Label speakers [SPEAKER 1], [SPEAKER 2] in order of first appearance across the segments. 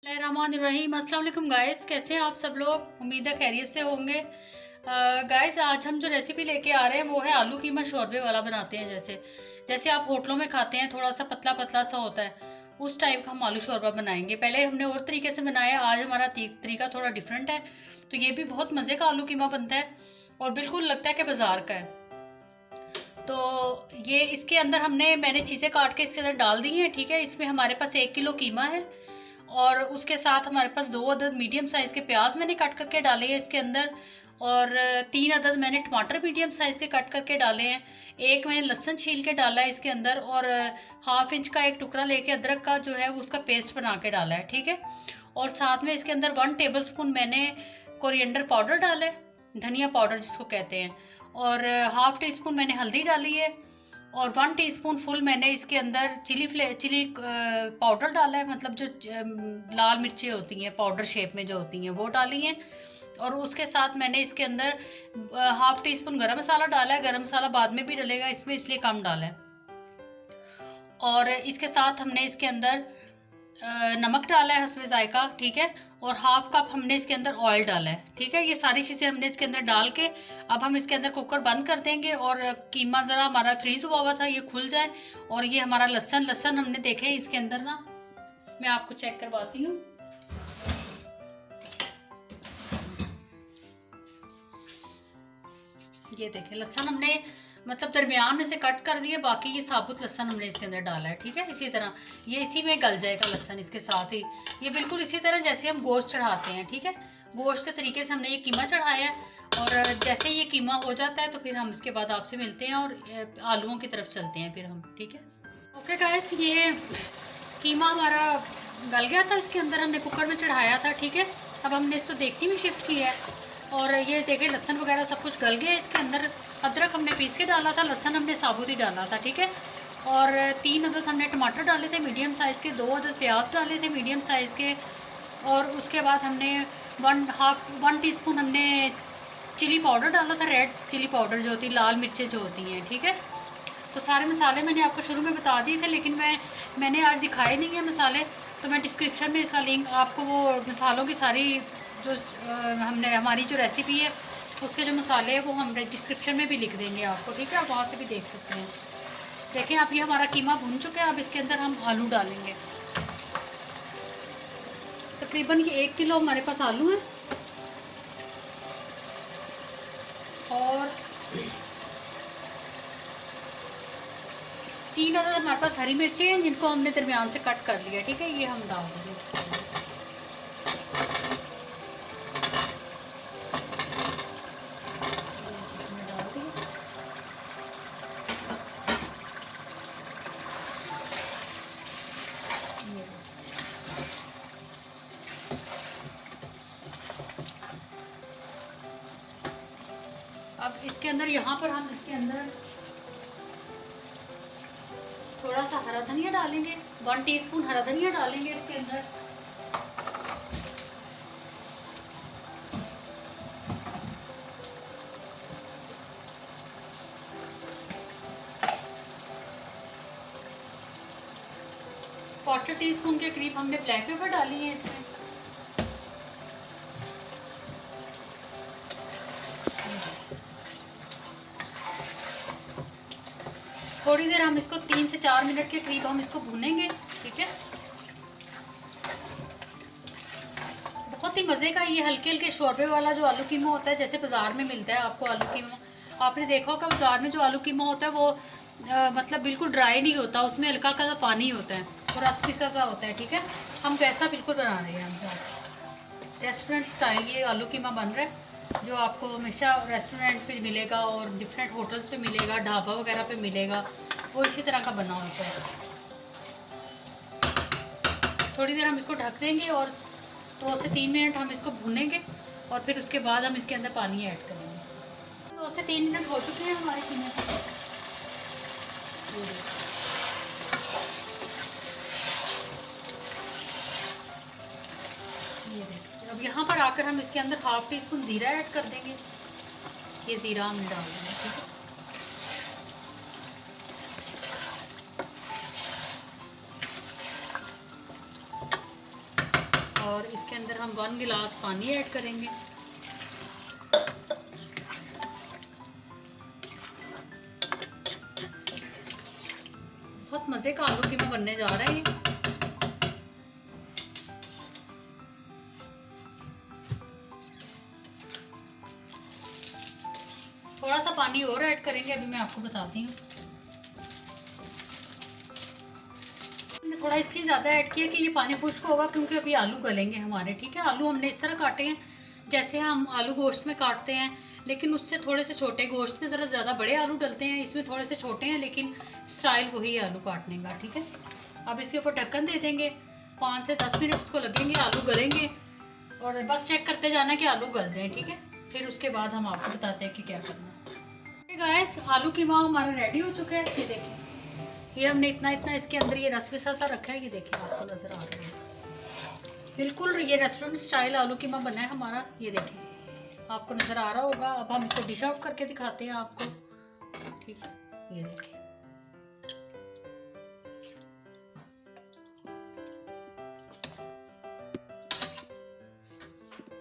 [SPEAKER 1] रहमानिर्रहीम। अस्सलाम वालेकुम गाइस, कैसे हैं आप सब लोग? उम्मीद है खैरियत से होंगे। गाइस आज हम जो रेसिपी लेके आ रहे हैं वो है आलू कीमा शोरबे वाला बनाते हैं। जैसे जैसे आप होटलों में खाते हैं, थोड़ा सा पतला पतला सा होता है, उस टाइप का हम आलू शोरबा बनाएंगे। पहले हमने और तरीके से बनाया, आज हमारा तरीका थोड़ा डिफरेंट है। तो ये भी बहुत मज़े का आलू कीमा बनता है और बिल्कुल लगता है कि बाजार का है। तो ये इसके अंदर मैंने चीज़ें काट के इसके अंदर डाल दी हैं। ठीक है, इसमें हमारे पास 1 किलो कीमा है और उसके साथ हमारे पास 2 अदद मीडियम साइज़ के प्याज मैंने कट करके डाले हैं इसके अंदर, और 3 अदद मैंने टमाटर मीडियम साइज़ के कट करके डाले हैं। एक मैंने लहसुन छील के डाला है इसके अंदर, और 1/2 इंच का एक टुकड़ा लेके अदरक का जो है उसका पेस्ट बना के डाला है। ठीक है, और साथ में इसके अंदर 1 टेबलस्पून मैंने कोरिएंडर पाउडर डाला है, धनिया पाउडर जिसको कहते हैं, और 1/2 टीस्पून मैंने हल्दी डाली है, और 1 टीस्पून फुल मैंने इसके अंदर चिली पाउडर डाला है, मतलब जो लाल मिर्चें होती हैं पाउडर शेप में जो होती हैं वो डाली हैं। और उसके साथ मैंने इसके अंदर 1/2 टीस्पून गरम मसाला डाला है। गरम मसाला बाद में भी डलेगा इसमें, इसलिए कम डाला है। और इसके साथ हमने इसके अंदर नमक डाला है हस्बे जायका। ठीक है, और 1/2 कप हमने इसके अंदर ऑयल डाला है। ठीक है, ये सारी चीज़ें हमने इसके अंदर डाल के अब हम इसके अंदर कुकर बंद कर देंगे, और कीमा ज़रा हमारा फ्रीज़ हुआ था ये खुल जाए। और ये हमारा लहसुन हमने देखे इसके अंदर ना, मैं आपको चेक करवाती हूँ। ये देखें, लहसुन हमने मतलब दरमियान में से कट कर दिए, बाकी ये साबुत लहसुन हमने इसके अंदर डाला है। ठीक है, इसी तरह ये इसी में गल जाएगा लहसुन इसके साथ ही। ये बिल्कुल इसी तरह जैसे हम गोश्त चढ़ाते हैं। ठीक है, गोश्त के तरीके से हमने ये कीमा चढ़ाया है। और जैसे ये कीमा हो जाता है तो फिर हम इसके बाद आपसे मिलते हैं और आलूओं की तरफ चलते हैं फिर हम। ठीक है, ओके गाइस, ये कीमा हमारा गल गया था, इसके अंदर हमने कुकर में चढ़ाया था। ठीक है, अब हमने इसको देगची में शिफ्ट किया है, और ये देखें लहसुन वगैरह सब कुछ गल गया इसके अंदर। अदरक हमने पीस के डाला था, लहसुन हमने साबुत ही डाला था। ठीक है, और 3 अदद हमने टमाटर डाले थे मीडियम साइज़ के, 2 अदद प्याज डाले थे मीडियम साइज़ के, और उसके बाद हमने 1 टीस्पून हमने चिली पाउडर डाला था, रेड चिली पाउडर जो होती है, लाल मिर्चें जो होती हैं। ठीक है, तो सारे मसाले मैंने आपको शुरू में बता दिए थे, लेकिन मैंने आज दिखाए नहीं है मसाले, तो मैं डिस्क्रिप्शन में इसका लिंक आपको, वो मसालों की सारी जो हमारी जो रेसिपी है उसके जो मसाले हैं वो हम डिस्क्रिप्शन में भी लिख देंगे आपको। ठीक है, आप वहाँ से भी देख सकते हैं। देखें, अब ये हमारा कीमा भून चुका है। अब इसके अंदर हम आलू डालेंगे। तकरीबन ये 1 किलो हमारे पास आलू है, और 3 अदद हमारे पास हरी मिर्ची हैं जिनको हमने दरमियान से कट कर लिया। ठीक है, ये हम डाल देंगे इसके अंदर। अब इसके अंदर यहाँ पर हम इसके अंदर थोड़ा सा हरा धनिया डालेंगे, 1 टीस्पून हरा धनिया डालेंगे इसके अंदर। क्वार्टर टीस्पून के करीब हमने ब्लैक पेपर डाली है इसमें। थोड़ी देर हम इसको 3 से 4 मिनट के करीब हम इसको भूनेंगे। ठीक है, बहुत ही मज़े का ये हल्के हल्के शोरबे वाला जो आलू कीमा होता है, जैसे बाज़ार में मिलता है आपको आलू कीमा। आपने देखा होगा बाज़ार में जो आलू कीमा होता है वो मतलब बिल्कुल ड्राई नहीं होता, उसमें हल्का हल्का सा पानी होता है और रस पिसा सा होता है। ठीक है, हम वैसा बिल्कुल बना रहे हैं। हम रेस्टोरेंट स्टाइल ये आलू कीमा बन रहा है, जो आपको हमेशा रेस्टोरेंट पे मिलेगा और डिफरेंट होटल्स पे मिलेगा, ढाबा वगैरह पे मिलेगा, वो इसी तरह का बना होता है। थोड़ी देर हम इसको ढक देंगे और 2 से 3 मिनट हम इसको भूनेंगे, और फिर उसके बाद हम इसके अंदर पानी ऐड करेंगे। 2 से 3 मिनट हो चुके हैं हमारे कीमे को। ये देखिए, अब यहाँ पर आकर हम इसके अंदर 1/2 टीस्पून ज़ीरा ऐड कर देंगे। ये ज़ीरा हमने डाल देंगे। ठीक है, इसके अंदर हम 1 गिलास पानी ऐड करेंगे। बहुत मज़े का आलू कीमा बनने जा रहा है ये। थोड़ा सा पानी और ऐड करेंगे, अभी मैं आपको बताती हूँ। मैंने थोड़ा इसलिए ज़्यादा ऐड किया कि ये पानी खुश्क होगा, क्योंकि अभी आलू गलेंगे हमारे, ठीक है। आलू हमने इस तरह काटे हैं जैसे हम आलू गोश्त में काटते हैं, लेकिन उससे थोड़े से छोटे। गोश्त में ज़रा ज़्यादा बड़े आलू डलते हैं, इसमें थोड़े से छोटे हैं, लेकिन स्टाइल वही है आलू काटने का, ठीक है। अब इसके ऊपर ढक्कन दे देंगे, 5 से 10 मिनट इसको लगेंगे, आलू गलेंगे। और बस चेक करते जाना कि आलू गल जाए, ठीक है। फिर उसके बाद हम आपको बताते हैं कि क्या करना है। गाइस, आलू कीमा हमारा रेडी हो चुका है। ये देखिए, ये हमने इतना इसके अंदर ये रस मिसा सा रखा है। ये देखिए, आपको नज़र आ रहा है, बिल्कुल ये रेस्टोरेंट स्टाइल आलू कीमा बना है हमारा। ये देखिए, आपको नज़र आ रहा होगा। अब हम इसको डिश आउट करके दिखाते हैं आपको, ठीक है। ये देखिए,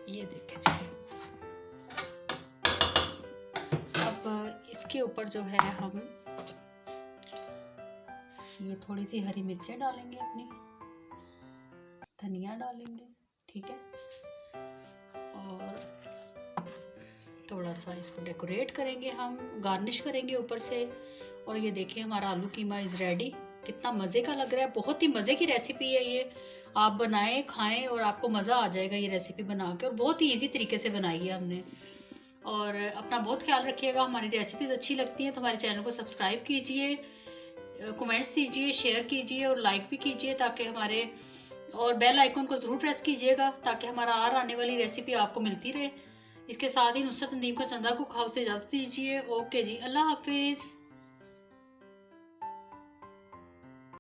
[SPEAKER 1] ये देखिए जी। अब इसके ऊपर जो है हम ये थोड़ी सी हरी मिर्चें डालेंगे, अपनी धनिया डालेंगे, ठीक है। और थोड़ा सा इसको डेकोरेट करेंगे, हम गार्निश करेंगे ऊपर से। और ये देखिए, हमारा आलू कीमा इज़ रेडी। कितना मज़े का लग रहा है, बहुत ही मज़े की रेसिपी है ये। आप बनाएं, खाएं और आपको मज़ा आ जाएगा ये रेसिपी बना के। और बहुत ही ईजी तरीके से बनाई है हमने। और अपना बहुत ख्याल रखिएगा। हमारी रेसिपीज़ अच्छी लगती हैं तो हमारे चैनल को सब्सक्राइब कीजिए, कमेंट्स दीजिए, शेयर कीजिए और लाइक भी कीजिए, ताकि हमारे, और बेल आइकन को ज़रूर प्रेस कीजिएगा ताकि हमारा और आने वाली रेसिपी आपको मिलती रहे। इसके साथ ही नुसरत नदीम का चंदा कुक हाउस से इजाज़त दीजिए। ओके जी, अल्लाह हाफिज़।